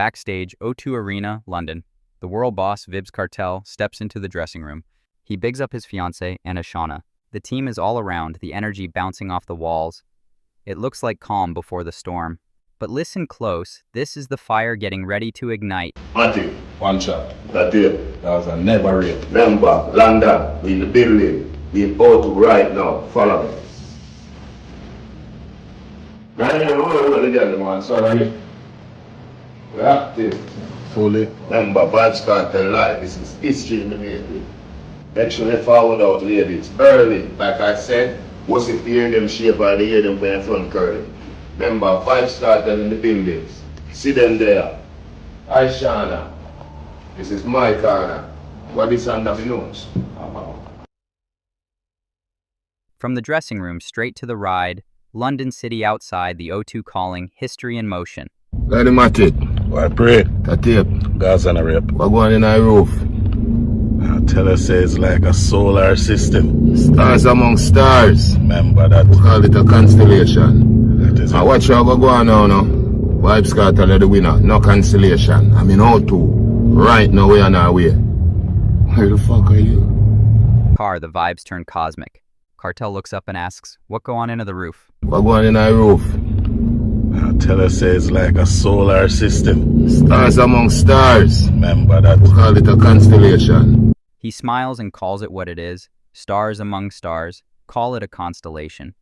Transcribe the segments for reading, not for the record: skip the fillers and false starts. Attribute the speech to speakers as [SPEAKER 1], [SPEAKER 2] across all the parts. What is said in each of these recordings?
[SPEAKER 1] Backstage, O2 Arena, London. The world boss, Vybz Kartel, steps into the dressing room. He bigs up his fiancée and Ishawna. The team is all around, the energy bouncing off the walls. It looks like calm before the storm. But listen close, this is the fire getting ready to ignite.
[SPEAKER 2] Matty,
[SPEAKER 3] One shot.
[SPEAKER 2] that it.
[SPEAKER 3] That was a never rape.
[SPEAKER 2] Remember, London, we in the building. We in O2 right now. Follow me. Right here, hold together, man.
[SPEAKER 3] Sorry.
[SPEAKER 2] We're active.
[SPEAKER 3] Fully.
[SPEAKER 2] Remember, Vybz Kartel Live. This is history in the making. Make sure they forward out, ladies. Early, like I said, was it hear them shape or they hear them by front curtain. Remember, Vybz Kartel in the buildings. See them there. Ishawna. This is my corner. What is under my nose?
[SPEAKER 1] From the dressing room straight to the ride, London City outside, the O2 calling, history in motion.
[SPEAKER 2] Lady Matty,
[SPEAKER 3] Why pray?
[SPEAKER 2] that it.
[SPEAKER 3] God's on a rape.
[SPEAKER 2] What going in our roof?
[SPEAKER 3] I tell her say it's like a solar system.
[SPEAKER 2] Stars among stars.
[SPEAKER 3] Remember that.
[SPEAKER 2] We call it a constellation.
[SPEAKER 3] That is
[SPEAKER 2] Now
[SPEAKER 3] it.
[SPEAKER 2] watch how we go on now, no? Vybz Kartel are the winner, no constellation. I mean how to. Right now we are on our way. Where the fuck are you?
[SPEAKER 1] Car, the vibes turn cosmic. Kartel looks up and asks, what go on into the roof?
[SPEAKER 2] What going in our roof?
[SPEAKER 3] I tell her say it's like a solar system.
[SPEAKER 2] Stars among stars.
[SPEAKER 3] Remember that.
[SPEAKER 2] We call it a constellation.
[SPEAKER 1] He smiles and calls it what it is, stars among stars, call it a constellation.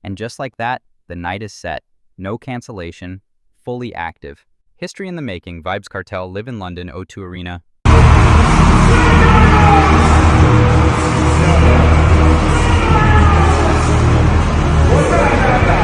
[SPEAKER 1] And just like that, the night is set, no cancellation, fully active. History in the making, Vybz Kartel live in London, O2 Arena.
[SPEAKER 4] What's that?